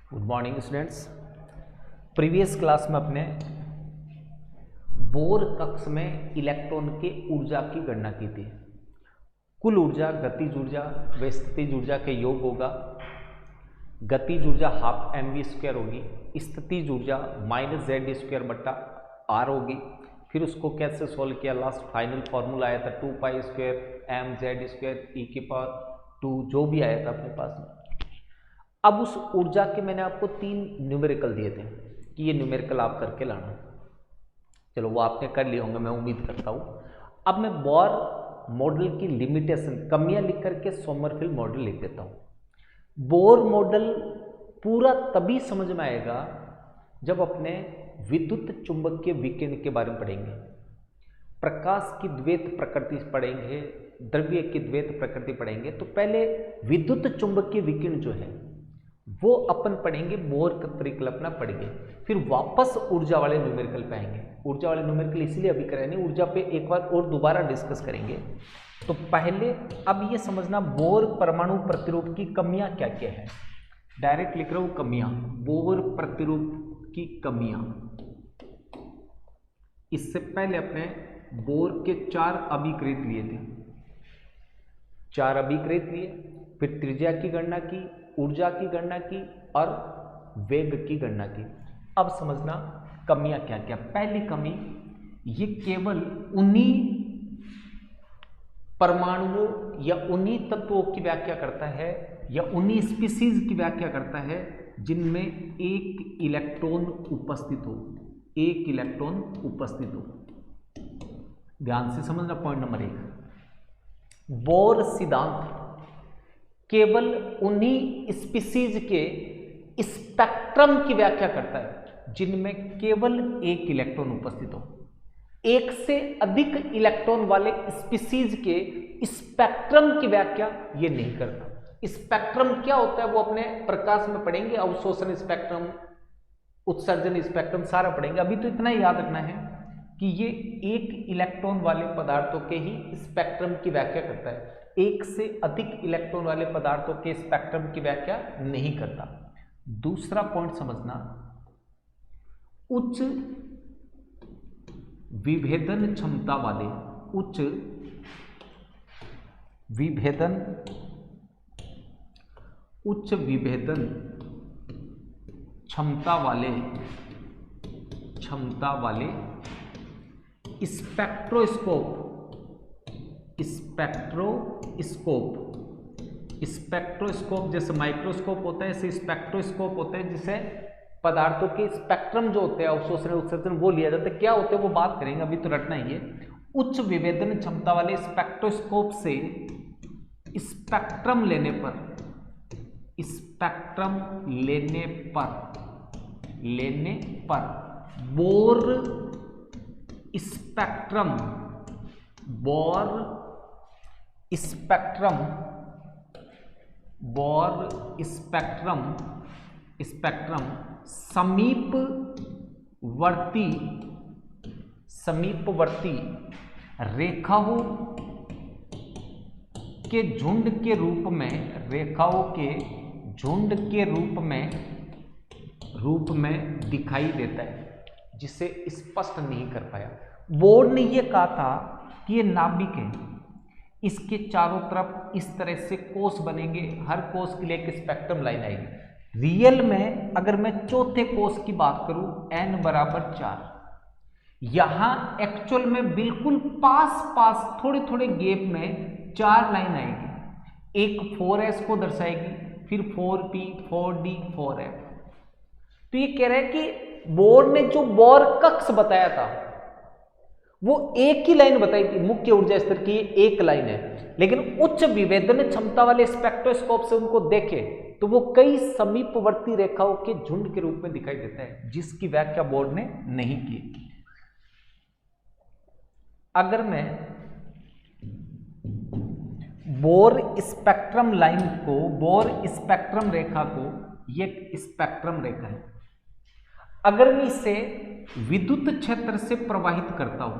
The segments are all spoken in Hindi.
Good morning students. Previous class में अपने बोर कक्ष में इलेक्ट्रॉन के ऊर्जा की गणना की थी। कुल ऊर्जा गतिज ऊर्जा व स्थितिज ऊर्जा के योग होगा। गतिज ऊर्जा हाफ mv² होगी, स्थितिज ऊर्जा -z² होगी। फिर उसको कैसे सोल्व किया, लास्ट फाइनल फॉर्मूला आया था 2π² mz²e⁻², जो भी आया था अपने पास में। अब उस ऊर्जा के मैंने आपको 3 न्यूमेरिकल दिए थे कि ये न्यूमेरिकल आप करके लाना। चलो वो आपने कर लिए होंगे, मैं उम्मीद करता हूँ। अब मैं बोर मॉडल की लिमिटेशन कमियां लिख करके सोमरफेल्ड मॉडल लिख देता हूँ। बोर मॉडल पूरा तभी समझ में आएगा जब अपने विद्युत चुंबकीय विकिरण के बारे में पढ़ेंगे, प्रकाश की द्वैत प्रकृति पढ़ेंगे, द्रव्य की द्वैत प्रकृति पढ़ेंगे। तो पहले विद्युत चुंबकीय विकिरण जो है वो अपन पढ़ेंगे, बोर का परिकल्पना पढ़ेंगे, फिर वापस ऊर्जा वाले न्यूमेरिकल पे आएंगे। ऊर्जा वाले न्यूमेरिकल इसलिए अभी करेंगे, ऊर्जा पे एक बार और दोबारा डिस्कस करेंगे। तो पहले अब ये समझना बोर परमाणु प्रतिरूप की कमियां क्या क्या है। डायरेक्ट लिख रहा हूं कमियां, बोर प्रतिरूप की कमियां। इससे पहले अपने बोर के 4 अभिक्रियक लिए थे, 4 अभिक्रियक लिए, फिर त्रिज्या की गणना की, ऊर्जा की गणना की और वेग की गणना की। अब समझना कमियां क्या क्या। पहली कमी, ये केवल उन्हीं परमाणुओं या उन्हीं तत्वों की व्याख्या करता है या उन्हीं स्पीसीज की व्याख्या करता है जिनमें एक इलेक्ट्रॉन उपस्थित हो, एक इलेक्ट्रॉन उपस्थित हो। ध्यान से समझना पॉइंट नंबर 1। बोर सिद्धांत केवल उन्हीं स्पीसीज के स्पेक्ट्रम की व्याख्या करता है जिनमें केवल एक इलेक्ट्रॉन उपस्थित हो। एक से अधिक इलेक्ट्रॉन वाले स्पीसीज के स्पेक्ट्रम की व्याख्या ये नहीं करता। स्पेक्ट्रम क्या होता है वो अपने प्रकाश में पढ़ेंगे, अवशोषण स्पेक्ट्रम, उत्सर्जन स्पेक्ट्रम सारा पढ़ेंगे। अभी तो इतना ही याद रखना है कि ये एक इलेक्ट्रॉन वाले पदार्थों के ही स्पेक्ट्रम की व्याख्या करता है, एक से अधिक इलेक्ट्रॉन वाले पदार्थों के स्पेक्ट्रम की व्याख्या नहीं करता। दूसरा पॉइंट समझना, उच्च विभेदन क्षमता वाले, उच्च विभेदन क्षमता वाले स्पेक्ट्रोस्कोप जैसे माइक्रोस्कोप होता है, ऐसे स्पेक्ट्रोस्कोप होते हैं जिसे पदार्थों के स्पेक्ट्रम जो होते हैं, अवशोषण उत्सर्जन, वो लिया जाता है। क्या होते हैं वो बात करेंगे, अभी तो रटना ही है। उच्च विभेदन क्षमता वाले स्पेक्ट्रोस्कोप से स्पेक्ट्रम लेने पर बोर स्पेक्ट्रम समीपवर्ती रेखाओं के झुंड के रूप में दिखाई देता है, जिसे स्पष्ट नहीं कर पाया। बोर्ड ने यह कहा था कि ये नाभिक है, इसके चारों तरफ इस तरह से कोष बनेंगे, हर कोष के लिए एक स्पेक्ट्रम लाइन आएगी। रियल में अगर मैं चौथे कोष की बात करूं n = 4, यहां एक्चुअल में बिल्कुल पास थोड़े थोड़े गैप में 4 लाइन आएगी। एक 4s को दर्शाएगी, फिर 4p, 4d, 4f। तो ये कह रहा है कि बोर ने जो बोर कक्ष बताया था वो एक ही लाइन बताई थी, मुख्य ऊर्जा स्तर की एक लाइन है, लेकिन उच्च विभेदन क्षमता वाले स्पेक्ट्रोस्कोप से उनको देखे तो वो कई समीपवर्ती रेखाओं के झुंड के रूप में दिखाई देता है, जिसकी व्याख्या बोर ने नहीं की। अगर मैं बोर स्पेक्ट्रम लाइन को, बोर स्पेक्ट्रम रेखा को, ये स्पेक्ट्रम रेखा है, अगर मैं इसे विद्युत क्षेत्र से प्रवाहित करता हूं,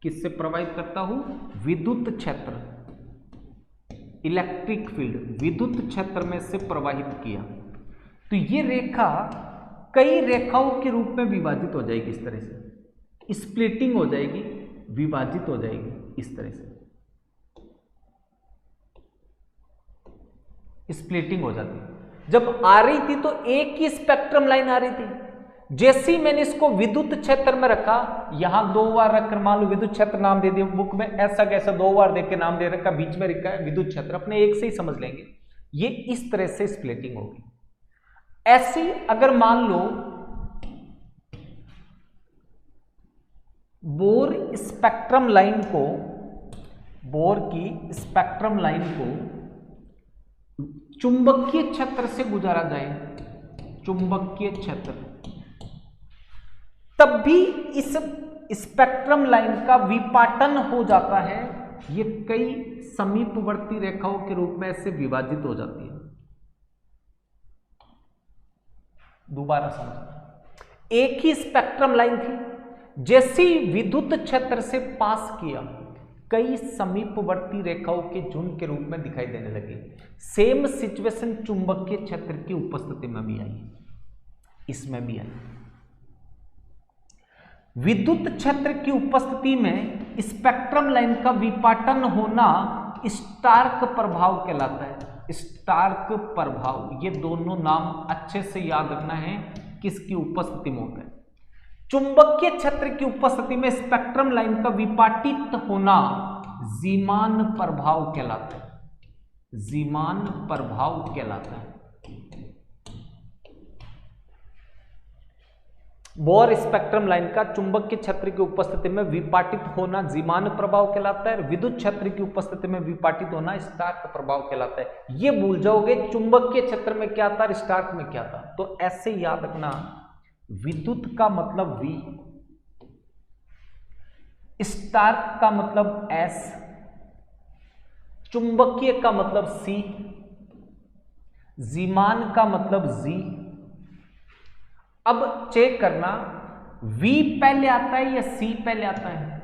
किससे प्रवाहित करता हूं? विद्युत क्षेत्र, इलेक्ट्रिक फील्ड, विद्युत क्षेत्र में से प्रवाहित किया, तो ये रेखा कई रेखाओं के रूप में विभाजित हो जाएगी, इस तरह से स्प्लिटिंग हो जाएगी, विभाजित हो जाएगी, इस तरह से स्प्लिटिंग हो जाती है। जब आ रही थी तो एक ही स्पेक्ट्रम लाइन आ रही थी। जैसे ही मैंने इसको विद्युत क्षेत्र में रखा, यहां 2 बार रखकर मान लो विद्युत क्षेत्र नाम दे दिया, बुक में ऐसा कैसा 2 बार देख के नाम दे रखा, बीच में लिखा है विद्युत क्षेत्र, अपने एक से ही समझ लेंगे। ये इस तरह से स्प्लिटिंग होगी। ऐसी अगर मान लो बोर स्पेक्ट्रम लाइन को, बोर की स्पेक्ट्रम लाइन को चुंबकीय क्षेत्र से गुजारा जाए, चुंबकीय क्षेत्र, तब भी इस स्पेक्ट्रम लाइन का विपाटन हो जाता है। ये कई समीपवर्ती रेखाओं के रूप में ऐसे विभाजित हो जाती है। दोबारा समझ, एक ही स्पेक्ट्रम लाइन थी, जैसे ही विद्युत क्षेत्र से पास किया, कई समीपवर्ती रेखाओं के झुंड के रूप में दिखाई देने लगे। सेम सिचुएशन चुंबकीय क्षेत्र की उपस्थिति में भी आई, इसमें भी आई। विद्युत क्षेत्र की उपस्थिति में स्पेक्ट्रम लाइन का विपाटन होना स्टार्क प्रभाव कहलाता है। स्टार्क प्रभाव, ये दोनों नाम अच्छे से याद रखना है, किसकी उपस्थिति में होता है। चुंबकीय क्षेत्र की उपस्थिति में स्पेक्ट्रम लाइन का विपाटित होना जीमान प्रभाव कहलाता है, जीमान प्रभाव कहलाता है। बोर स्पेक्ट्रम लाइन का चुंबकीय क्षेत्र की उपस्थिति में विपाटित होना जीमान प्रभाव कहलाता है, विद्युत क्षेत्र की उपस्थिति में विपाटित होना स्टार्क प्रभाव कहलाता है। ये भूल जाओगे चुंबकीय क्षेत्र में क्या था, स्टार्क में क्या था। तो ऐसे याद रखना, विद्युत का मतलब V, स्टार्क का मतलब S, चुंबकीय का मतलब C, जीमान का मतलब Z। अब चेक करना V पहले आता है या C पहले आता है,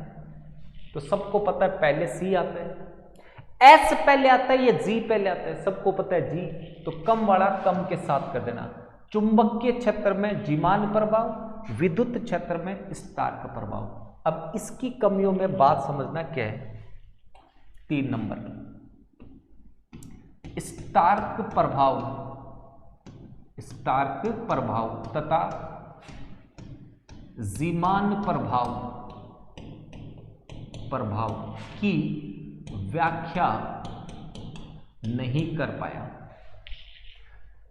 तो सबको पता है पहले C आता है। S पहले आता है या G पहले आता है, सबको पता है G। तो कम वाला कम के साथ कर देना। चुंबकीय क्षेत्र में जीमान प्रभाव, विद्युत क्षेत्र में स्टार्क प्रभाव। अब इसकी कमियों में बात समझना क्या है, 3 नंबर स्टार्क प्रभाव, स्टार्क प्रभाव तथा जीमान प्रभाव, प्रभाव की व्याख्या नहीं कर पाया।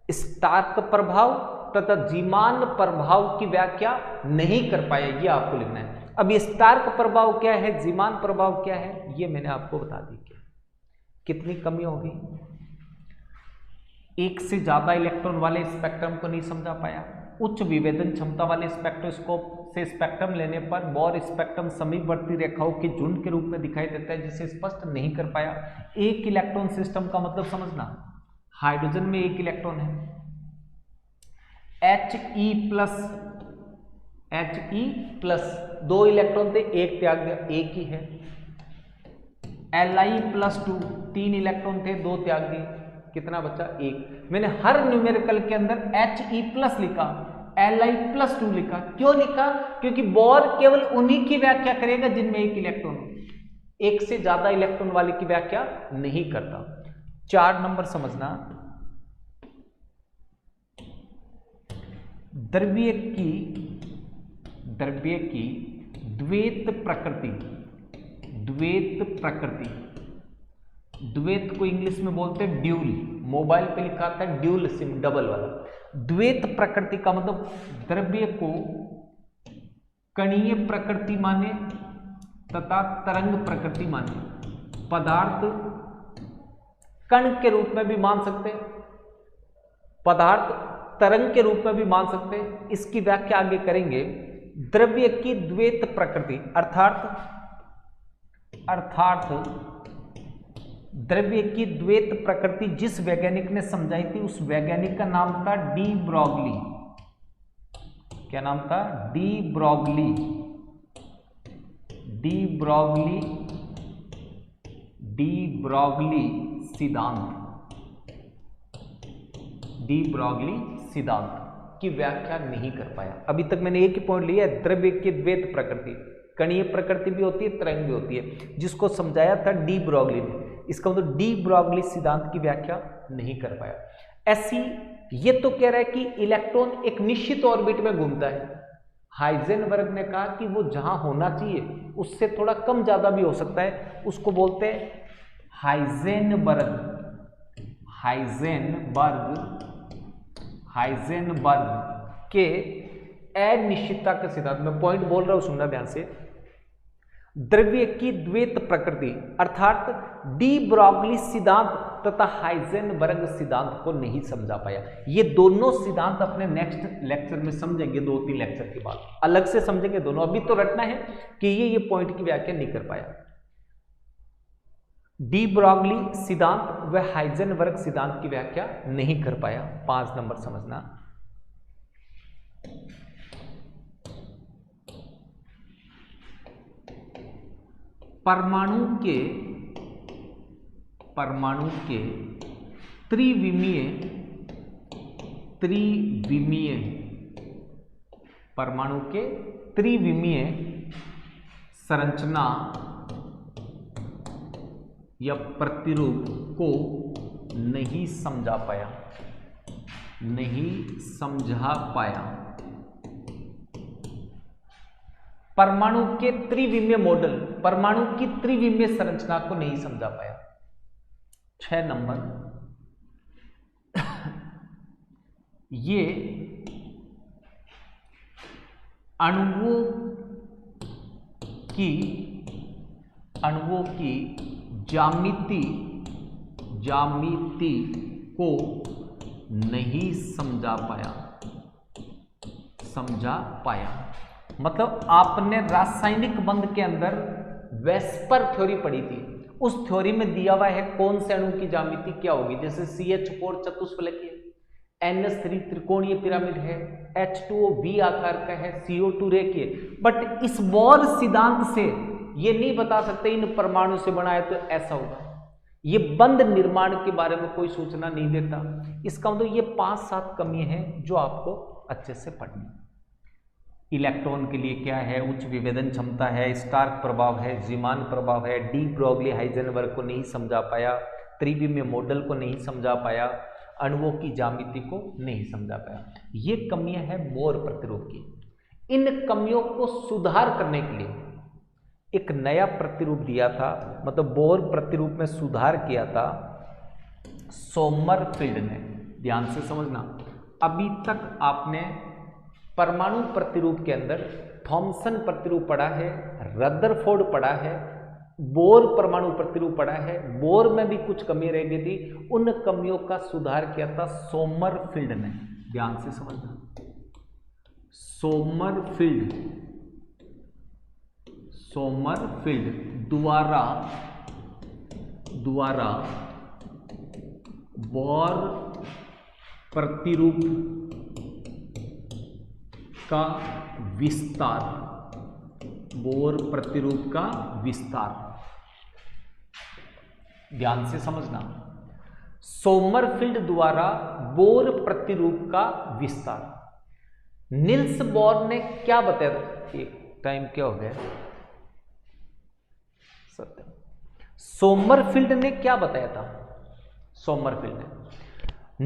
स्टार्क प्रभाव तथा जीमान प्रभाव की व्याख्या नहीं कर पाया, ये आपको लिखना है। अब ये स्टार्क प्रभाव क्या है, जीमान प्रभाव क्या है, ये मैंने आपको बता दी। क्या कितनी कमी होगी, एक से ज्यादा इलेक्ट्रॉन वाले स्पेक्ट्रम को नहीं समझा पाया। उच्च विभेदन क्षमता वाले स्पेक्ट्रोस्कोप से स्पेक्ट्रम लेने पर बोर स्पेक्ट्रम समीपवर्ती रेखाओं के झुंड के रूप में दिखाई देता है, जिसे स्पष्ट नहीं कर पाया। एक इलेक्ट्रॉन सिस्टम का मतलब समझना, हाइड्रोजन में एक इलेक्ट्रॉन है, He+, 2 इलेक्ट्रॉन थे, एक त्याग दिया, एक ही है। Li+2, 3 इलेक्ट्रॉन थे, 2 त्याग दिए, कितना बचा, 1। मैंने हर न्यूमेरिकल के अंदर He+ लिखा, Li+2 लिखा। क्यों लिखा, क्योंकि बोर केवल उन्हीं की व्याख्या करेगा जिनमें एक इलेक्ट्रॉन हो, एक से ज्यादा इलेक्ट्रॉन वाले की व्याख्या नहीं करता। 4 नंबर समझना, द्रव्य की द्वैत प्रकृति, द्वैत प्रकृति, द्वैत को इंग्लिश में बोलते हैं ड्यूल, मोबाइल पे लिखा था ड्यूल सिम, डबल वाला। द्वैत प्रकृति का मतलब द्रव्य को कणीय प्रकृति माने तथा तरंग प्रकृति माने। पदार्थ कण के रूप में भी मान सकते हैं, पदार्थ तरंग के रूप में भी मान सकते हैं। इसकी व्याख्या आगे करेंगे। द्रव्य की द्वैत प्रकृति अर्थात द्रव्य की द्वैत प्रकृति जिस वैज्ञानिक ने समझाई थी, उस वैज्ञानिक का नाम था डी ब्रॉगली। क्या नाम था, डी ब्रॉगली। डी ब्रॉगली सिद्धांत, डी ब्रॉगली सिद्धांत की व्याख्या नहीं कर पाया। अभी तक मैंने एक ही पॉइंट लिया है, द्रव्य की द्वैत प्रकृति, कणीय प्रकृति भी होती है, तरंग भी होती है, जिसको समझाया था डी ब्रॉगली ने। इसका मतलब डी ब्रॉगली सिद्धांत की व्याख्या नहीं कर पाया। ऐसी ये तो कह रहा है कि इलेक्ट्रॉन एक निश्चित ऑर्बिट में घूमता है। हाइजेनबर्ग ने कहा कि वो जहां होना चाहिए उससे थोड़ा कम ज्यादा भी हो सकता है, उसको बोलते हैं हाइजेनबर्ग के अनिश्चितता का सिद्धांत। मैं पॉइंट बोल रहा हूं, सुनना ध्यान से। द्रव्य की द्वैत प्रकृति अर्थात डी ब्रॉगली सिद्धांत तथा हाइजेनबर्ग सिद्धांत को नहीं समझा पाया। ये दोनों सिद्धांत अपने नेक्स्ट लेक्चर में समझेंगे, 2-3 लेक्चर के बाद अलग से समझेंगे दोनों। अभी तो रटना है कि ये पॉइंट की व्याख्या नहीं कर पाया। डी ब्रॉगली सिद्धांत व हाइजेनबर्ग सिद्धांत की व्याख्या नहीं कर पाया। 5 नंबर समझना। परमाणु के त्रिविमीय परमाणु के त्रिविमीय संरचना या प्रतिरूप को नहीं समझा पाया। परमाणु के त्रिविमीय मॉडल, परमाणु की त्रिविमीय संरचना को नहीं समझा पाया। 6 नंबर, ये अणुओं की ज्यामिति को नहीं समझा पाया। मतलब आपने रासायनिक बंध के अंदर वेस्पर थ्योरी पढ़ी थी, उस थ्योरी में दिया हुआ है कौन से अणु की ज्यामिति क्या होगी। जैसे CH4 चतुष्फलकीय, NH3 त्रिकोणीय पिरामिड है, H2O V आकार का है, CO2 रेखीय। बट इस बोर सिद्धांत से ये नहीं बता सकते इन परमाणु से बना है तो ऐसा होगा। ये बंध निर्माण के बारे में कोई सूचना नहीं देता। इसका मतलब ये 5-7 कमियां हैं जो आपको अच्छे से पढ़नी। इलेक्ट्रॉन के लिए क्या है, उच्च विभेदन क्षमता है, स्टार्क प्रभाव है, जीमान प्रभाव है, डी ब्रॉगली हाइजेनबर्ग को नहीं समझा पाया, त्रिविमीय मॉडल को नहीं समझा पाया, अणुओं की ज्यामिति को नहीं समझा पाया। ये कमियां हैं बोर प्रतिरूप की। इन कमियों को सुधार करने के लिए एक नया प्रतिरूप दिया था, मतलब बोर प्रतिरूप में सुधार किया था सोमरफील्ड ने। ध्यान से समझना, अभी तक आपने परमाणु प्रतिरूप के अंदर थॉमसन प्रतिरूप पढ़ा है, रदरफोर्ड पढ़ा है, बोर परमाणु प्रतिरूप पढ़ा है। बोर में भी कुछ कमी रह गई थी, उन कमियों का सुधार किया था सोमरफील्ड ने। ध्यान से समझना, सोमरफील्ड द्वारा बोर प्रतिरूप का विस्तार, ध्यान से समझना, सोमरफील्ड द्वारा बोर प्रतिरूप का विस्तार। निल्स बोर ने क्या बताया? एक टाइम क्या हो गया, सत्य। सोमरफील्ड ने क्या बताया था? सोमरफील्ड ने,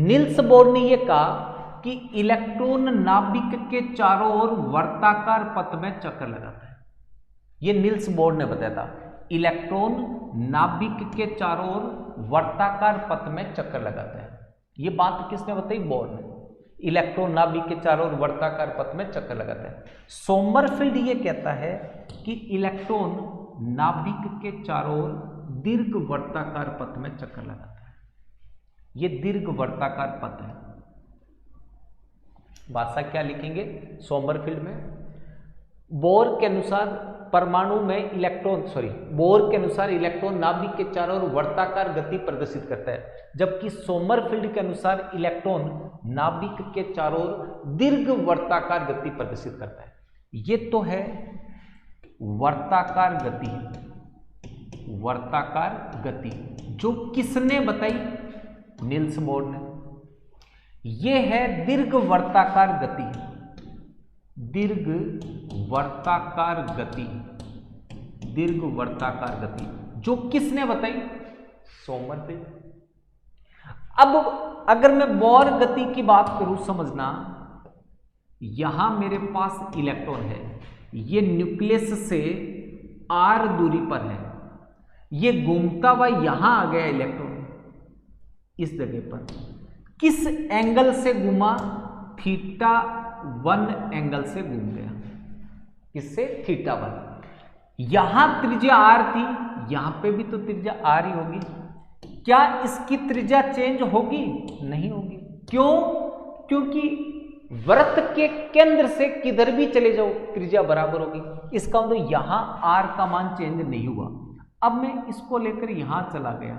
निल्स बोर ने यह कहा कि इलेक्ट्रॉन नाभिक के चारों ओर वर्ताकार पथ में चक्कर लगाता है। यह निल्स बोर ने बताया था, इलेक्ट्रॉन नाभिक के चारों ओर वर्ताकार पथ में चक्कर लगाता है। यह बात किसने बताई? बोर ने। इलेक्ट्रॉन नाभिक के चारों ओर वर्ताकार पथ में चक्कर लगाता है। सोमरफील्ड यह कहता है कि इलेक्ट्रॉन नाभिक के चारों ओर दीर्घ वर्ताकार पथ में चक्कर लगाता है। यह दीर्घ वर्ताकार पथ है। भाषा क्या लिखेंगे सोमरफील्ड में? बोर के अनुसार परमाणु में बोर के अनुसार इलेक्ट्रॉन नाभिक के चारों ओर वर्ताकार गति प्रदर्शित करता है, जबकि सोमरफील्ड के अनुसार इलेक्ट्रॉन नाभिक के चारों ओर दीर्घ वर्ताकार गति प्रदर्शित करता है। ये तो है वर्ताकार गति, जो किसने बताई? निल्स बोर ने। ये है दीर्घवर्ताकार गति, दीर्घवर्ताकार गति, दीर्घवर्ताकार गति जो किसने बताई? सोमरफेल्ड। अब अगर मैं बोर गति की बात करूं, समझना, यहां मेरे पास इलेक्ट्रॉन है, ये न्यूक्लियस से r दूरी पर है, ये घूमता हुआ यहां आ गया इलेक्ट्रॉन इस जगह पर, किस एंगल से घूमा? θ1 एंगल से घूम गया। किससे? θ1। यहां त्रिज्या r थी, यहां पे भी तो त्रिज्या r ही होगी। क्या इसकी त्रिज्या चेंज होगी? नहीं होगी। क्यों? क्योंकि वृत्त के केंद्र से किधर भी चले जाओ त्रिज्या बराबर होगी। इसका मतलब यहां r का मान चेंज नहीं हुआ। अब मैं इसको लेकर यहां चला गया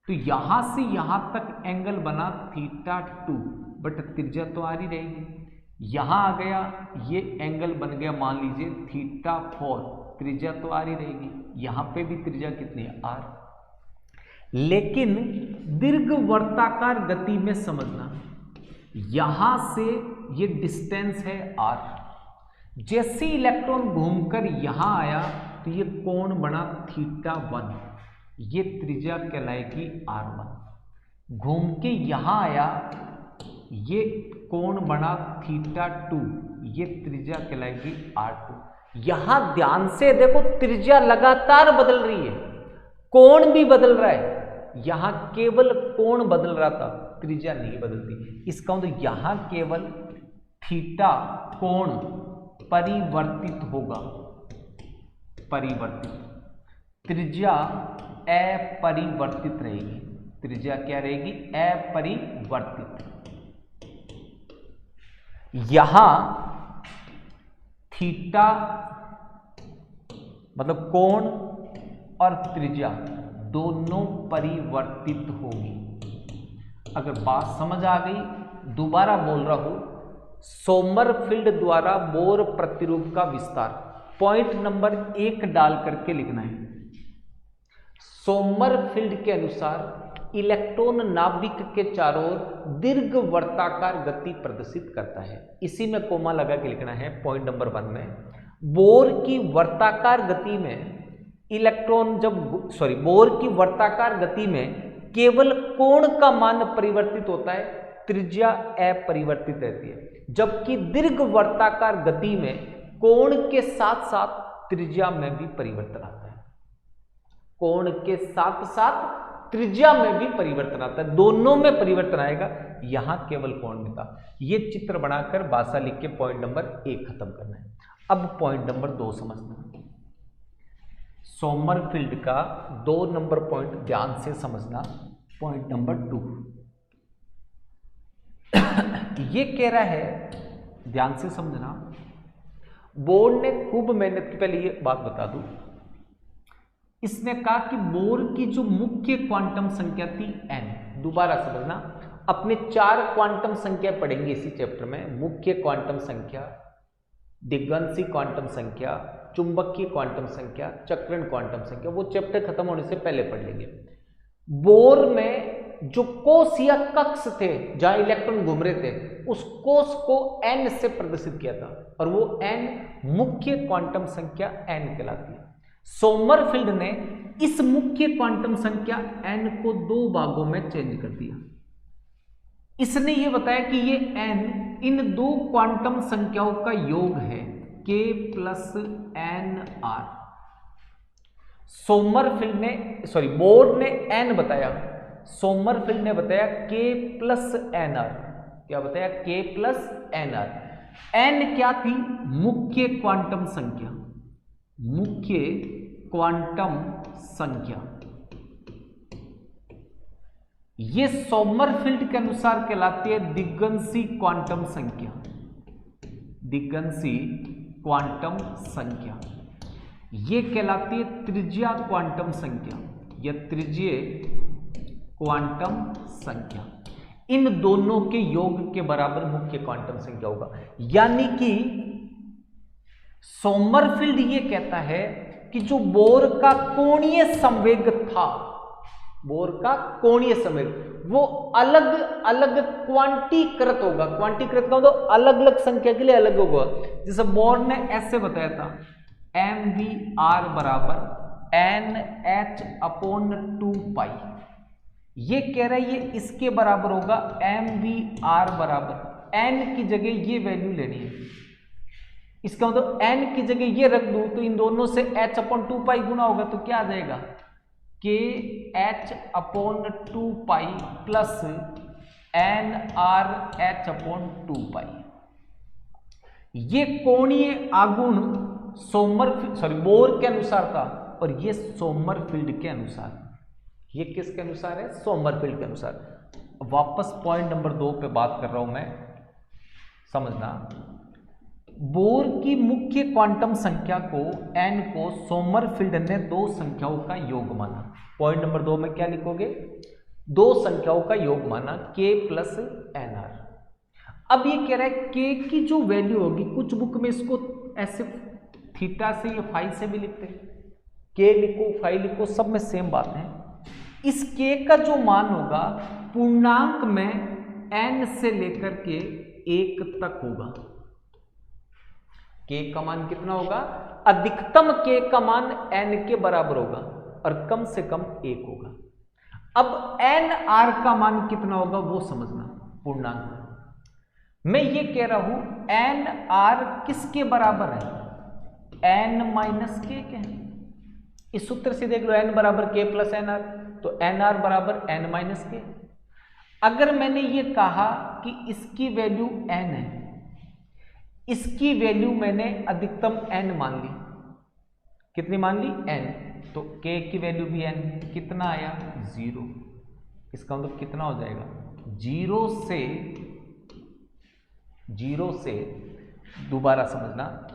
तो यहां से यहां तक एंगल बना θ2, बट त्रिज्या तो आ रही रहेगी। यहां आ गया, ये एंगल बन गया मान लीजिए θ4, त्रिज्या तो आ रही रहेगी। यहां पे भी त्रिज्या कितनी है? r। लेकिन दीर्घवर्ताकार गति में समझना, यहां से ये डिस्टेंस है r, जैसे इलेक्ट्रॉन घूमकर यहां आया तो ये कोण बना θ1, ये त्रिज्या कहलाएगी r1। घूम के यहां आया, ये कोण बना θ2, ये त्रिज्या कहलाएगी r2। यहां ध्यान से देखो, त्रिज्या लगातार बदल रही है, कोण भी बदल रहा है। यहां केवल कोण बदल रहा था, त्रिज्या नहीं बदलती। इसका मतलब यहां केवल θ कोण परिवर्तित होगा, परिवर्तित, त्रिज्या अपरिवर्तित रहेगी। त्रिज्या क्या रहेगी? अपरिवर्तित। यहां θ मतलब कोण और त्रिज्या दोनों परिवर्तित होगी। अगर बात समझ आ गई, दोबारा बोल रहा हूं, सोमरफेल्ड द्वारा बोर प्रतिरूप का विस्तार, पॉइंट नंबर 1 डाल करके लिखना है। सोमरफेल्ड के अनुसार इलेक्ट्रॉन नाभिक के चारों ओर दीर्घवर्ताकार गति प्रदर्शित करता है। इसी में कोमा लगा के लिखना है पॉइंट नंबर 1 में। बोर की वर्ताकार गति में इलेक्ट्रॉन बोर की वर्ताकार गति में केवल कोण का मान परिवर्तित होता है, त्रिज्या अपरिवर्तित रहती है। जबकि दीर्घवर्ताकार गति में कोण के साथ साथ त्रिज्या में भी परिवर्तन आता है। कोण के साथ साथ त्रिज्या में भी परिवर्तन आता है, दोनों में परिवर्तन आएगा। यहां केवल कोण में था। ये चित्र बनाकर भाषा लिख के पॉइंट नंबर 1 खत्म करना है। अब पॉइंट नंबर 2 समझना। सोमरफेल्ड का 2 नंबर पॉइंट ध्यान से समझना। पॉइंट नंबर 2 ये कह रहा है, ध्यान से समझना, बोर ने खूब मेहनत की, पहले ये बात बता दूं, इसने कहा कि बोर की जो मुख्य क्वांटम संख्या थी n, दोबारा समझना, अपने 4 क्वांटम संख्या पढ़ेंगे इसी चैप्टर में। मुख्य क्वांटम संख्या, दिग्गंशी क्वांटम संख्या, चुंबकीय क्वांटम संख्या, चक्रण क्वांटम संख्या, वो चैप्टर खत्म होने से पहले पढ़ लेंगे। बोर में जो कोष या कक्ष थे जहां इलेक्ट्रॉन घूम रहे थे, उस कोष को n से प्रदर्शित किया था, और वो n मुख्य क्वांटम संख्या n कहलाती है। सोमरफेल्ड ने इस मुख्य क्वांटम संख्या n को 2 भागों में चेंज कर दिया। इसने ये बताया कि ये n इन 2 क्वांटम संख्याओं का योग है, k प्लस nr। बोर ने n बताया, सोमरफेल्ड ने बताया k प्लस nr। क्या बताया? k plus nr। n क्या थी? मुख्य क्वांटम संख्या, मुख्य क्वांटम संख्या। ये सोमरफेल्ड के अनुसार कहलाती है दिग्गंशी क्वांटम संख्या, दिग्गंशी क्वांटम संख्या। ये कहलाती है त्रिज्या क्वांटम संख्या या त्रिज्यीय क्वांटम संख्या। इन दोनों के योग के बराबर मुख्य क्वांटम संख्या होगा। यानी कि सोमरफेल्ड ये कहता है कि जो बोर का कोणीय संवेग था, बोर का कोणीय संवेग, वो अलग अलग क्वांटीकृत होगा। क्वांटीकृत का मतलब अलग अलग संख्या के लिए अलग होगा। जैसे बोर ने ऐसे बताया था MVR बराबर NH/2 पाई। ये कह रहा है ये इसके बराबर होगा MVR बराबर n की जगह ये वैल्यू लेनी है। इसका मतलब n की जगह ये रख दूं तो इन दोनों से H/2 पाई गुना होगा तो क्या आ जाएगा KH/2 पाई प्लस NRH/2 पाई। ये कोणीय आघूर्ण बोर के अनुसार था और ये सोमरफील्ड के अनुसार। ये किसके अनुसार है? सोमरफील्ड के अनुसार। वापस पॉइंट नंबर 2 पे बात कर रहा हूं मैं, समझना। बोर की मुख्य क्वांटम संख्या को n को सोमरफील्ड ने दो संख्याओं का योग माना। पॉइंट नंबर 2 में क्या लिखोगे? दो संख्याओं का योग माना k प्लस nr। अब ये कह रहा है k की जो वैल्यू होगी, कुछ बुक में इसको ऐसे थीटा से या फाई से भी लिखते हैं, k लिखो फाई लिखो सब में सेम बात है। इस k का जो मान होगा पूर्णांक में n से लेकर के 1 तक होगा। k का मान कितना होगा? अधिकतम k का मान n के बराबर होगा और कम से कम 1 होगा। अब nr का मान कितना होगा वो समझना। पूर्णांक मैं ये कह रहा हूं nr किसके बराबर है? n माइनस k के। इस सूत्र से देख लो n बराबर k प्लस nr, तो nr बराबर n माइनस k। अगर मैंने ये कहा कि इसकी वैल्यू n है, इसकी वैल्यू मैंने अधिकतम n मान ली। कितनी मान ली? n। तो k की वैल्यू भी n, कितना आया? 0। इसका मतलब कितना हो जाएगा? 0 से दोबारा समझना,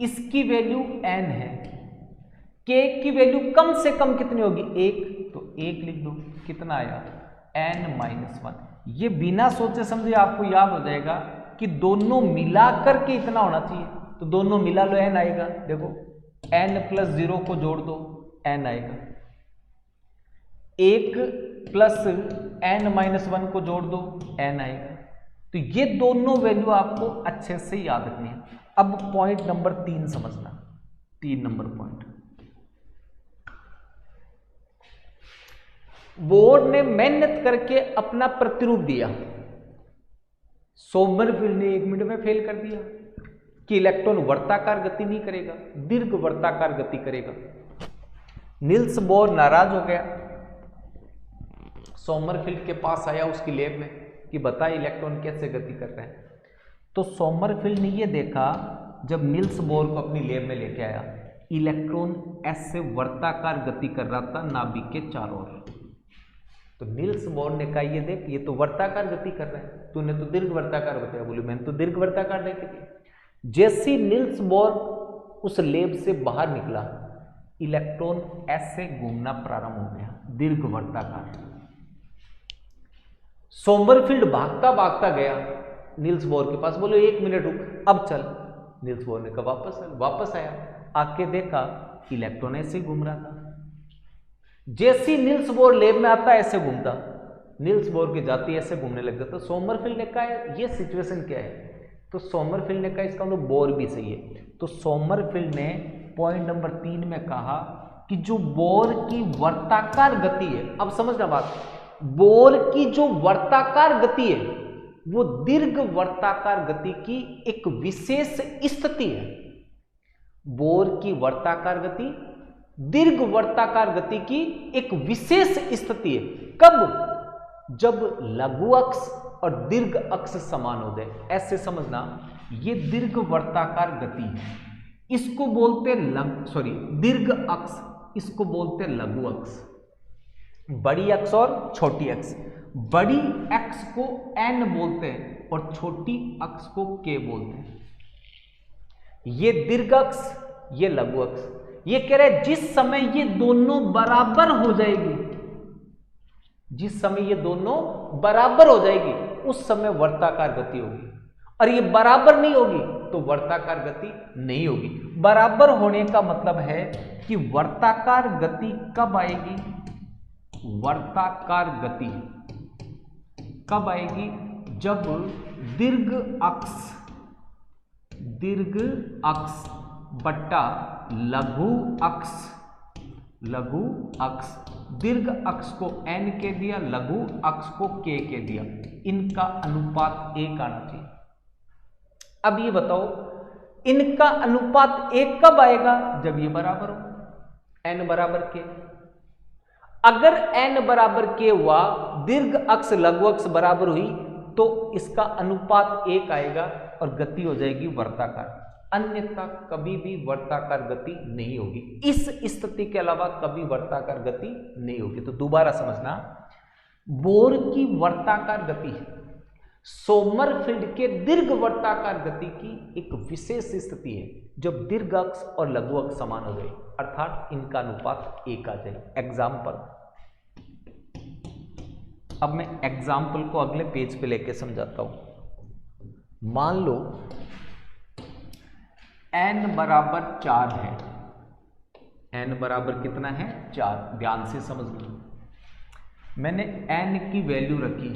इसकी वैल्यू n है, k की वैल्यू कम से कम कितनी होगी? 1। तो 1 लिख दो, कितना आया? n-1। ये बिना सोचे समझे आपको याद हो जाएगा कि दोनों मिलाकर के इतना होना चाहिए, तो दोनों मिला लो n आएगा। देखो n प्लस 0 को जोड़ दो n आएगा, 1 प्लस n-1 को जोड़ दो n आएगा। तो ये दोनों वैल्यू आपको अच्छे से याद रखनी है। अब पॉइंट नंबर 3 समझना, 3 नंबर पॉइंट। बोर ने मेहनत करके अपना प्रतिरूप दिया, सोमरफील्ड ने 1 मिनट में फेल कर दिया कि इलेक्ट्रॉन वर्ताकार गति नहीं करेगा, दीर्घ वर्ताकार गति करेगा। नील्स बोर नाराज हो गया, सोमरफील्ड के पास आया उसकी लैब में कि बता इलेक्ट्रॉन कैसे गति कर रहे हैं। तो सोमरफील्ड ने ये देखा, जब नील्स बोर को अपनी लैब में लेके आया, इलेक्ट्रॉन ऐसे वर्ताकार गति कर रहा था नाभिक के चारों ओर। तो नील्स बोर ने कहा ये देख, ये तो वर्ताकार गति कर रहा है, तूने तो दीर्घ वर्ताकार बताया। बोली मैंने तो दीर्घ वर्ताकार देखी थी। जैसे नील्स बोर उस लेब से बाहर निकला, इलेक्ट्रॉन ऐसे घूमना प्रारंभ हो गया, दीर्घ वर्ताकार। सोमरफील्ड भागता भागता गया नील्स बोर के पास, बोले 1 मिनट रुक, अब चल। नील्स बोर ने कहा वापस आया, आके देखा इलेक्ट्रॉन ऐसे घूम रहा था। जैसी नील्स बोर लेब में आता ऐसे घूमता, नील्स बोर के जाती ऐसे घूमने लग जाता। सोमरफील्ड ने कहा ये सिचुएशन क्या है? तो सोमरफील्ड ने कहा इसका मतलब बोर भी सही है। तो सोमरफील्ड ने पॉइंट नंबर 3 में कहा कि जो बोर की वर्ताकार गति है, अब समझना बात, बोर की जो वर्ताकार गति है वो दीर्घ वर्ताकार गति की एक विशेष स्थिति है। बोर की वर्ताकार गति दीर्घ वर्ताकार गति की एक विशेष स्थिति है। कब? जब लघु अक्ष और दीर्घ अक्ष समान हो जाए, ऐसे समझना। ये दीर्घ वर्ताकार गति है, इसको बोलते दीर्घ अक्ष, इसको बोलते लघु अक्ष। बड़ी अक्ष और छोटी अक्ष, बड़ी अक्ष को n बोलते हैं और छोटी अक्ष को k बोलते हैं। ये दीर्घ अक्ष, ये लघु अक्ष। ये कह रहे हैं जिस समय ये दोनों बराबर हो जाएगी, जिस समय ये दोनों बराबर हो जाएगी उस समय वर्ताकार गति होगी, और ये बराबर नहीं होगी तो वर्ताकार गति नहीं होगी। बराबर होने का मतलब है कि वर्ताकार गति कब आएगी? वर्ताकार गति कब आएगी? जब दीर्घ अक्ष बट्टा लघु अक्ष, दीर्घ अक्ष को n के दिया, लघु अक्ष को k के दिया, इनका अनुपात 1 आना चाहिए। अब ये बताओ इनका अनुपात 1 कब आएगा? जब ये बराबर हो, n बराबर k। अगर n बराबर k हुआ, दीर्घ अक्ष लघु अक्ष बराबर हुई, तो इसका अनुपात 1 आएगा और गति हो जाएगी वर्ताकार। अन्यथा कभी भी वर्ताकार गति नहीं होगी। इस स्थिति के अलावा कभी वर्ताकार गति नहीं होगी। तो दोबारा समझना, बोर की वर्ताकार गति सोमरफेल्ड के दीर्घ वर्ताकार गति की एक विशेष स्थिति है, जब दीर्घ अक्ष और लघु अक्ष समान हो जाए, अर्थात इनका अनुपात 1 आ जाए। एग्जाम्पल, अब मैं एग्जाम्पल को अगले पेज पे लेके समझाता हूं। मान लो n बराबर 4 है, n बराबर कितना है? 4। ध्यान से समझ लो, मैंने n की वैल्यू रखी,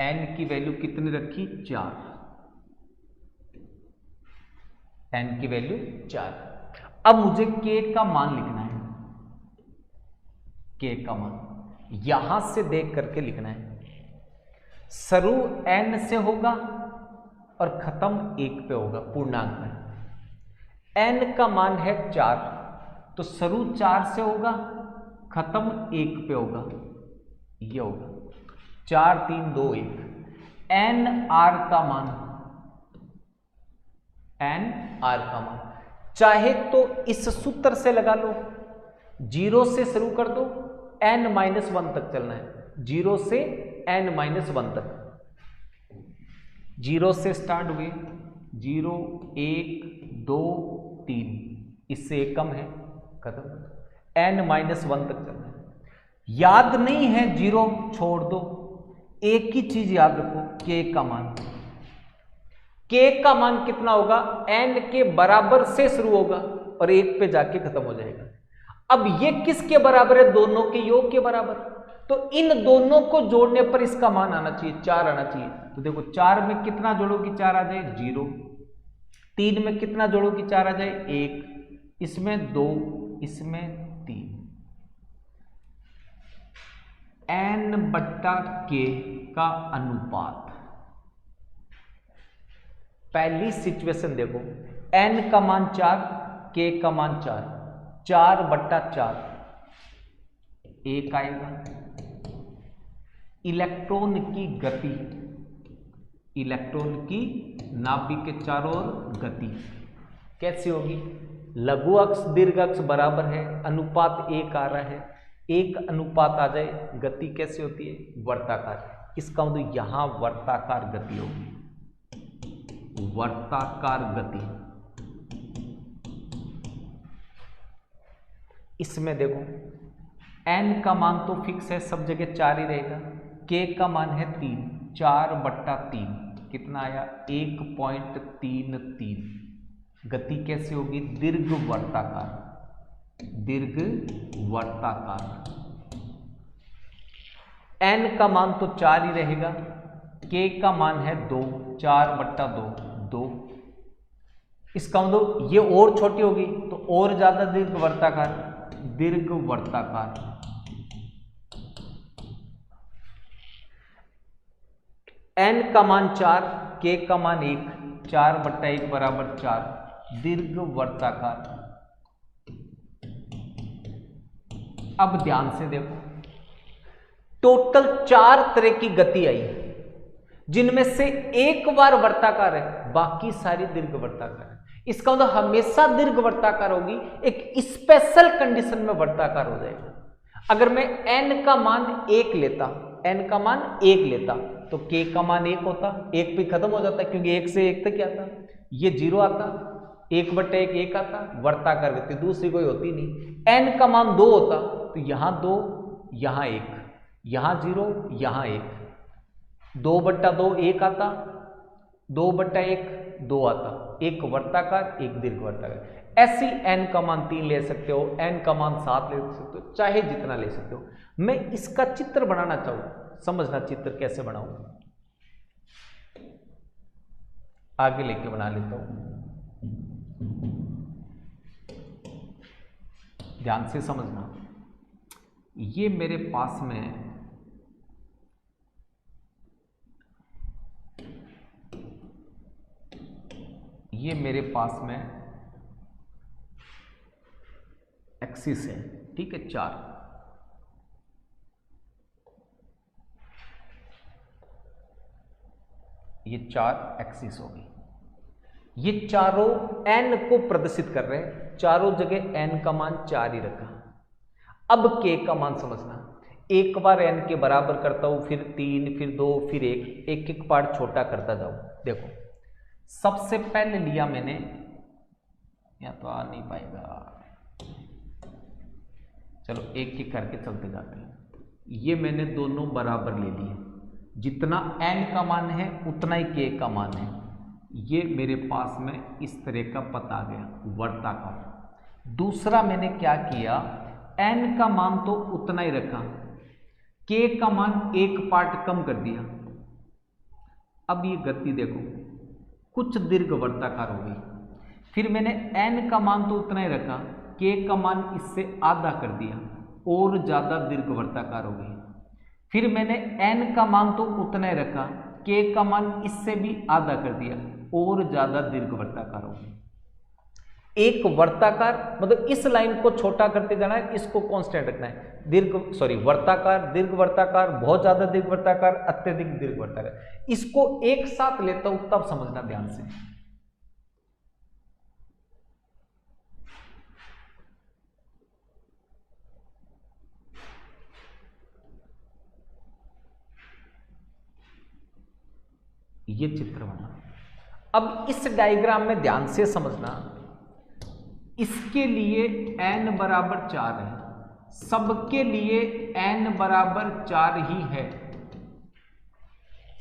n की वैल्यू कितनी रखी? 4। n की वैल्यू 4। अब मुझे k का मान लिखना है, k का मान यहां से देख करके लिखना है। शुरू n से होगा और खत्म 1 पे होगा, पूर्णांक में। n का मान है 4, तो शुरू 4 से होगा, खत्म 1 पे होगा, ये होगा 4 3 2 1। n r का मान, n r का मान चाहे तो इस सूत्र से लगा लो, 0 से शुरू कर दो, n-1 तक चलना है, 0 से n-1 तक। 0 से स्टार्ट हुए, 0 1 2 3, इससे 1 कम है, खत्म, n-1 तक चलना है। याद नहीं है 0 छोड़ दो, एक ही चीज याद रखो, k का मान। k का मान कितना होगा? n के बराबर से शुरू होगा और 1 पे जाके खत्म हो जाएगा। अब ये किसके बराबर है? दोनों के योग के बराबर। तो इन दोनों को जोड़ने पर इसका मान आना चाहिए, 4 आना चाहिए। तो देखो 4 में कितना जोड़ो कि 4 आ जाए? 0। 3 में कितना जोड़ो कि 4 आ जाए? 1। इसमें 2, इसमें 3। n बट्टा k का अनुपात, पहली सिचुएशन देखो, n का मान 4, k का मान 4, 4 बट्टा 4 1 आएगा। इलेक्ट्रॉन की गति, इलेक्ट्रॉन की नाभिक के चारों ओर गति कैसी होगी? लघु अक्ष दीर्घ अक्ष बराबर है, अनुपात 1 आ रहा है, 1 अनुपात आ जाए, गति कैसी होती है? वर्ताकार। इसका मतलब यहां वर्ताकार गति होगी, वर्ताकार गति। इसमें देखो n का मान तो फिक्स है, सब जगह 4 ही रहेगा, k का मान है 3, 4 बट्टा 3 कितना आया? 1.33। गति कैसे होगी? दीर्घ वर्ताकार, दीर्घ वर्ताकार। n का मान तो 4 ही रहेगा, k का मान है 2, 4 बट्टा 2 2। इसका मतलब ये और छोटी होगी तो और ज्यादा दीर्घ वर्ताकार, दीर्घ वर्ताकार। n का मान 4, k का मान 1, 4 बट्टा 1 बराबर 4, दीर्घ वर्ताकार। अब ध्यान से देखो, टोटल 4 तरह की गति आई, जिनमें से एक बार वर्ताकार है, बाकी सारी दीर्घ वर्ताकार है। इसका मतलब हमेशा दीर्घ वर्ताकार होगी, एक स्पेशल कंडीशन में वर्ताकार हो जाएगा। अगर मैं n का मान 1 लेता, n का मान 1 लेता तो k का मान 1 होता, 1 पे खत्म हो जाता क्योंकि 1 से 1 तक क्या आता, ये 0 आता, 1 बट्टा 1 1 आता, वर्ताकार गति दूसरी कोई होती नहीं। n का मान 2 होता तो यहां 2, यहां 1, यहां 0, यहां 1, 2 बट्टा 2 1 आता, 2 बट्टा 1 2 आता, एक वर्ताकार एक दीर्घ वर्ताकार। ऐसी n का मान 3 ले सकते हो, n का मान 7 ले सकते हो, चाहे जितना ले सकते हो। मैं इसका चित्र बनाना चाहूँ, समझना चित्र कैसे बनाऊं, आगे लेके बना लेता हूं, ध्यान से समझना। ये मेरे पास में एक्सिस है, ठीक है, 4। ये 4 एक्सिस हो गई। ये चारों n को प्रदर्शित कर रहे हैं, चारों जगह n का मान 4 ही रखा। अब k का मान समझना, एक बार n के बराबर करता हूं, फिर 3, फिर 2, फिर 1, एक एक पार्ट छोटा करता जाऊं। देखो सबसे पहले लिया मैंने, या तो आ नहीं पाएगा, चलो एक एक करके चलते जाते हैं। ये मैंने दोनों बराबर ले लिए, जितना n का मान है उतना ही k का मान है। ये मेरे पास में इस तरह का पथ आ गया वर्ताकार। दूसरा मैंने क्या किया, n का मान तो उतना ही रखा, k का मान एक पार्ट कम कर दिया। अब ये गति देखो कुछ दीर्घ वर्ताकार हो गई। फिर मैंने n का मान तो उतना ही रखा, k का मान इससे आधा कर दिया और ज़्यादा दीर्घ वर्ताकार हो गई। फिर मैंने n का मान तो उतना ही रखा, k का मान इससे भी आधा कर दिया और ज़्यादा दीर्घ वर्ताकार हो गई। एक वर्ताकार मतलब इस लाइन को छोटा करते जाना है, इसको कांस्टेंट रखना है। वर्ताकार, दीर्घ वर्ताकार, बहुत ज़्यादा दीर्घ वर्ताकार, अत्यधिक दीर्घ वर्ताकार, इसको एक साथ लेता हूं तब समझना ध्यान से। ये चित्र बना। अब इस डायग्राम में ध्यान से समझना, इसके लिए n बराबर 4 है, सबके लिए n बराबर 4 ही है,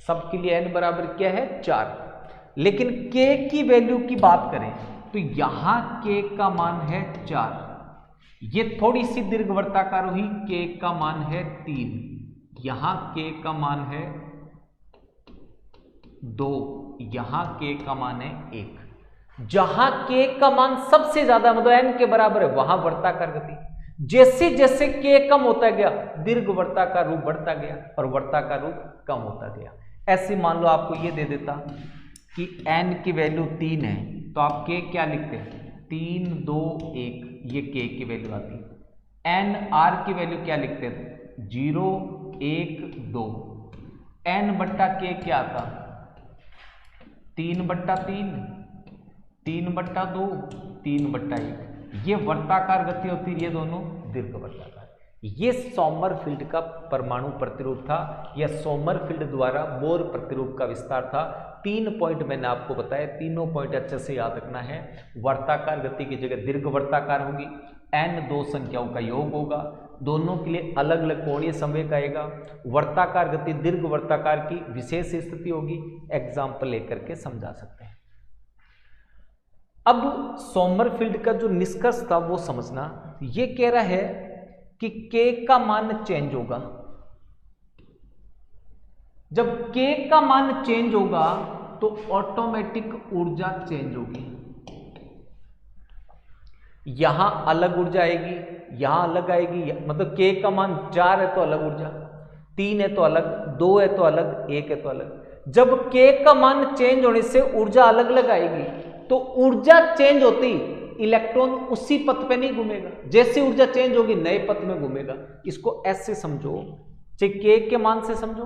सबके लिए n बराबर क्या है 4। लेकिन k की वैल्यू की बात करें तो यहां k का मान है 4, ये थोड़ी सी दीर्घ वर्ताकार हुई, k का मान है 3, यहां k का मान है 2, यहां k का मान है 1। जहां k का मान सबसे ज्यादा मतलब n के बराबर है वहां वर्ताकार गति, जैसे जैसे k कम होता गया दीर्घ वर्ताकार रूप बढ़ता गया और वर्ताकार रूप कम होता गया। ऐसे मान लो आपको ये दे देता कि n की वैल्यू 3 है तो आप k क्या लिखते हैं 3, 2, 1, ये k की वैल्यू आती। n r की वैल्यू क्या लिखते हैं 0, 1, 2, n बट्टा k क्या आता 3/3, 3/2, 3/1। ये वर्ताकार गति होती है, ये दोनों दीर्घ वर्ताकार। ये सोमरफेल्ड का परमाणु प्रतिरूप था, या सोमरफेल्ड द्वारा बोर प्रतिरूप का विस्तार था। 3 पॉइंट मैंने आपको बताया, तीनों पॉइंट अच्छे से याद रखना है। वर्ताकार गति की जगह दीर्घ वर्ताकार होगी, n 2 संख्याओं का योग होगा, दोनों के लिए अलग अलग कोणीय संवेग आएगा। वर्ताकार गति दीर्घ वर्ताकार की विशेष स्थिति होगी, एग्जाम्पल लेकर के समझा सकते हैं। अब सोमरफेल्ड का जो निष्कर्ष था वो समझना, ये कह रहा है कि k का मान चेंज होगा। जब k का मान चेंज होगा तो ऑटोमेटिक ऊर्जा चेंज होगी। यहां अलग ऊर्जा आएगी, यहां अलग आएगी, मतलब k का मान 4 है तो अलग ऊर्जा, 3 है तो अलग, 2 है तो अलग, 1 है तो अलग। जब k का मान चेंज होने से ऊर्जा अलग अलग आएगी तो ऊर्जा चेंज होती इलेक्ट्रॉन उसी पथ पे नहीं घूमेगा, जैसे ऊर्जा चेंज होगी नए पथ में घूमेगा। इसको ऐसे समझो, चाहे k के मान से समझो,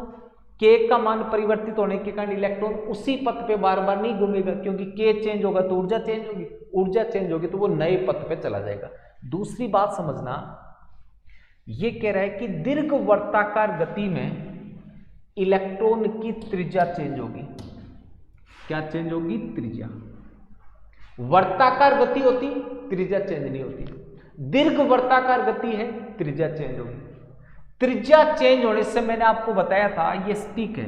k का मान परिवर्तित होने के कारण इलेक्ट्रॉन उसी पथ पे बार बार नहीं घूमेगा, क्योंकि k चेंज होगा तो ऊर्जा चेंज होगी, ऊर्जा चेंज होगी तो वो नए पथ पे चला जाएगा। दूसरी बात समझना, ये कह रहा है कि दीर्घ वर्ताकार गति में इलेक्ट्रॉन की त्रिज्या चेंज होगी। क्या चेंज होगी? त्रिज्या। वर्ताकार गति होती त्रिज्या चेंज नहीं होती, दीर्घ वर्ताकार गति है त्रिज्या चेंज होगी। त्रिज्या चेंज होने से मैंने आपको बताया था ये स्टिक है,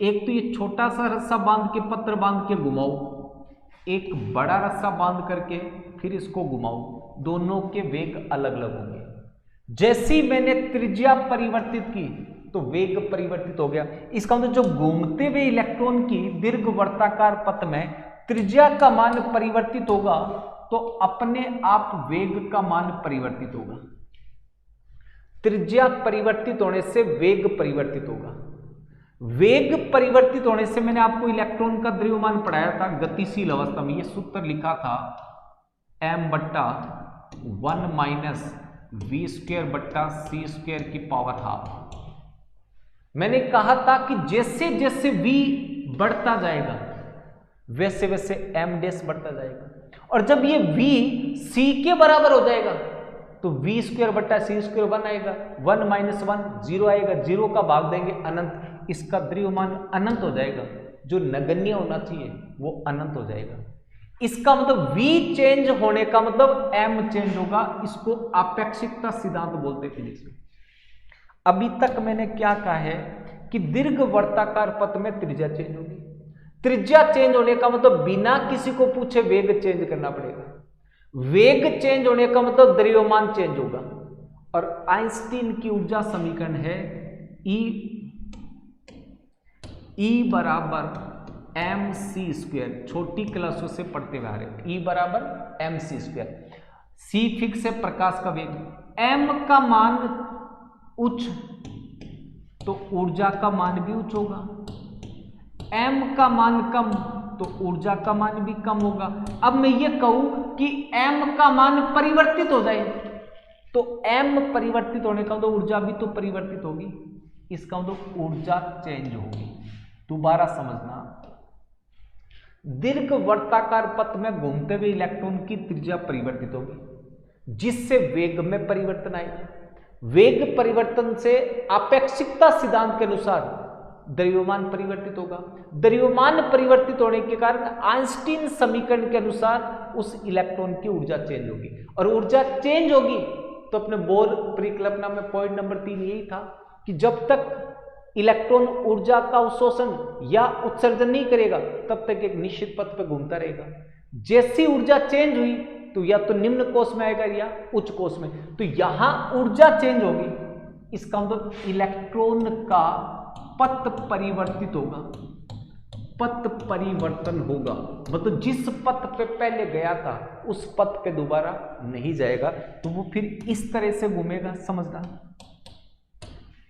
एक तो ये छोटा सा रस्सा बांध के पत्र बांध के घुमाओ, एक बड़ा रस्सा बांध करके फिर इसको घुमाओ, दोनों के वेग अलग अलग होंगे। जैसे ही मैंने त्रिज्या परिवर्तित की तो वेग परिवर्तित हो गया। इसका मतलब जो घूमते हुए इलेक्ट्रॉन की दीर्घवृत्ताकार पथ में त्रिज्या का मान परिवर्तित होगा तो अपने आप वेग का मान परिवर्तित होगा। त्रिज्या परिवर्तित होने से वेग परिवर्तित होगा। वेग परिवर्तित होने से मैंने आपको इलेक्ट्रॉन का द्रव्यमान पढ़ाया था गतिशील अवस्था में, यह सूत्र लिखा था m/1 माइनस v² बट्टा c² की पावर हाफ। मैंने कहा था कि जैसे जैसे v बढ़ता जाएगा वैसे वैसे m डैश बढ़ता जाएगा, और जब ये v c के बराबर हो जाएगा तो v² बट्टा c² 1 आएगा, 1 माइनस 1 0 आएगा, 0 का भाग देंगे अनंत, इसका द्रव्यमान अनंत हो जाएगा, जो नगण्य होना चाहिए वो अनंत हो जाएगा। इसका मतलब v चेंज होने का मतलब m चेंज होगा। इसको आपेक्षिकता सिद्धांत बोलते हैं फिजिक्स में। अभी तक मैंने क्या कहा है कि दीर्घवृत्ताकार पथ में त्रिज्या चेंज होगी। त्रिज्या चेंज होने का मतलब बिना किसी को पूछे वेग चेंज करना पड़ेगा। वेग चेंज होने का मतलब द्रव्यमान चेंज होगा। और आइंस्टीन की ऊर्जा समीकरण है E बराबर mc²। छोटी क्लासों से पढ़ते हुए आ रहे, E बराबर mc²। C फिक्स है प्रकाश का वेग, m का मान उच्च तो ऊर्जा का मान भी उच्च होगा, m का मान कम तो ऊर्जा का मान भी कम होगा। अब मैं ये कहूं कि m का मान परिवर्तित हो जाए तो m परिवर्तित होने का मतलब ऊर्जा भी तो परिवर्तित होगी, इसका मतलब ऊर्जा चेंज होगी। दोबारा समझना, दीर्घवृत्ताकार पथ में घूमते हुए इलेक्ट्रॉन की त्रिज्या परिवर्तित होगी जिससे वेग में परिवर्तन आएगा। वेग परिवर्तन से आपेक्षिकता सिद्धांत के अनुसार द्रव्यमान परिवर्तित होगा। द्रव्यमान परिवर्तित होने के कारण आइंस्टीन समीकरण के अनुसार उस इलेक्ट्रॉन की ऊर्जा चेंज होगी, और ऊर्जा चेंज होगी तो अपने बोर परिकल्पना में पॉइंट नंबर 3 यही था कि जब तक इलेक्ट्रॉन ऊर्जा का अवशोषण या उत्सर्जन नहीं करेगा तब तक एक निश्चित पथ पर घूमता रहेगा। जैसी ऊर्जा चेंज हुई तो या तो निम्न कोश में आएगा या उच्च कोश में, तो यहां ऊर्जा चेंज होगी, इसका मतलब इलेक्ट्रॉन का पथ परिवर्तित होगा, पथ परिवर्तन होगा, मतलब जिस पथ पे पहले गया था उस पथ पे दोबारा नहीं जाएगा, तो वो फिर इस तरह से घूमेगा। समझना,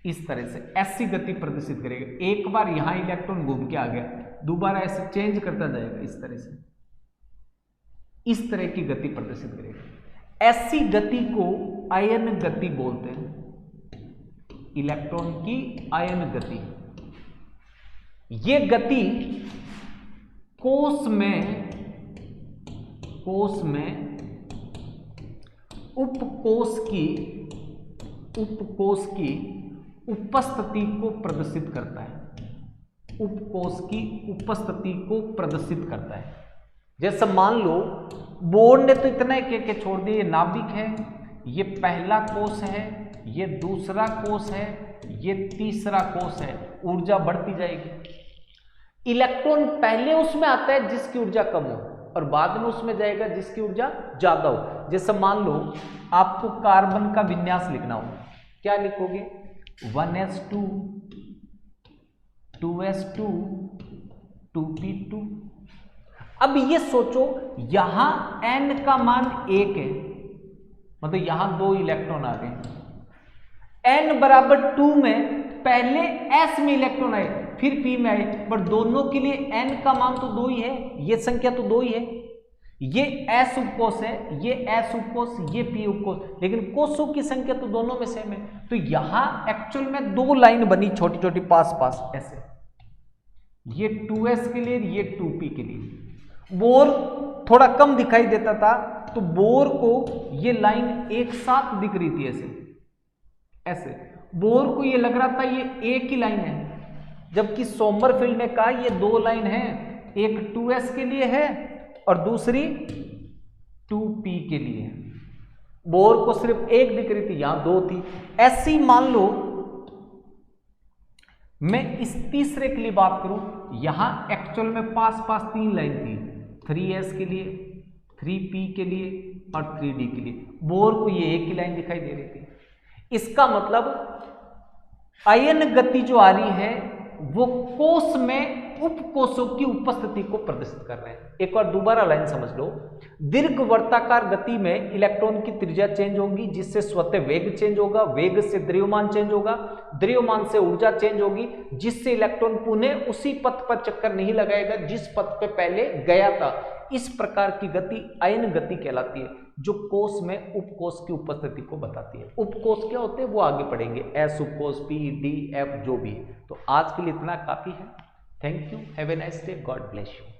इस तरह से ऐसी गति प्रदर्शित करेगा। एक बार यहां इलेक्ट्रॉन घूम के आ गया, दोबारा ऐसे चेंज करता जाएगा, इस तरह से, इस तरह की गति प्रदर्शित करेगा। ऐसी गति को आयन गति बोलते हैं, इलेक्ट्रॉन की आयन गति। यह गति कोश में उपकोश की उपस्थिति को प्रदर्शित करता है, उपकोश की उपस्थिति को प्रदर्शित करता है। जैसे मान लो बोर्ड ने तो इतना के छोड़ दिया, ये नाभिक है, ये पहला कोश है, ये दूसरा कोश है, ये तीसरा कोश है, ऊर्जा बढ़ती जाएगी। इलेक्ट्रॉन पहले उसमें आता है जिसकी ऊर्जा कम हो और बाद में उसमें जाएगा जिसकी ऊर्जा ज्यादा हो। जैसे मान लो आपको कार्बन का विन्यास लिखना हो, क्या लिखोगे? 1s2 2s2 2p2। अब ये सोचो यहां n का मान 1 है, मतलब यहां 2 इलेक्ट्रॉन आ गए। n बराबर 2 में पहले s में इलेक्ट्रॉन आए फिर p में आए, पर दोनों के लिए n का मान तो 2 ही है, ये संख्या तो 2 ही है। ये s उपकोश है, ये s उपकोश, ये p उपकोश, लेकिन कोशों की संख्या तो दोनों में सेम है। तो यहां एक्चुअल में 2 लाइन बनी छोटी छोटी पास पास ऐसे, ये 2s के लिए, ये 2p के लिए। बोर थोड़ा कम दिखाई देता था तो बोर को ये लाइन एक साथ दिख रही थी ऐसे ऐसे, बोर को ये लग रहा था ये एक ही लाइन है, जबकि सोमरफेल्ड ने कहा ये 2 लाइन है, एक 2s के लिए है और दूसरी 2p के लिए है। बोर को सिर्फ एक दिख रही थी, यहां 2 थी। ऐसी मान लो मैं इस तीसरे के लिए बात करूं, यहां एक्चुअल में पास पास 3 लाइन थी, 3s के लिए, 3p के लिए और 3d के लिए। बोर को ये एक ही लाइन दिखाई दे रही थी। इसका मतलब आयन गति जो आ रही है वो कोष में उपकोषों की उपस्थिति को प्रदर्शित कर रहे हैं। एक बार दोबारा लाइन समझ लो। दीर्घ वर्ताकार गति में इलेक्ट्रॉन की त्रिज्या चेंज होगी, जिससे स्वतः वेग चेंज होगा, वेग से द्रव्यमान चेंज होगा, द्रव्यमान से ऊर्जा चेंज होगी, जिससे इलेक्ट्रॉन पुनः उसी पथ पर चक्कर नहीं लगाएगा जिस पथ पे पहले गया था। इस प्रकार की गति आयन गति कहलाती है, जो कोष में उपकोष की उपस्थिति को बताती है। उपकोष क्या होते हैं वो आगे पढ़ेंगे, एस उपकोष, पी, डी, एफ जो भी है। तो आज के लिए इतना काफी है। Thank you, have a nice day, God bless you.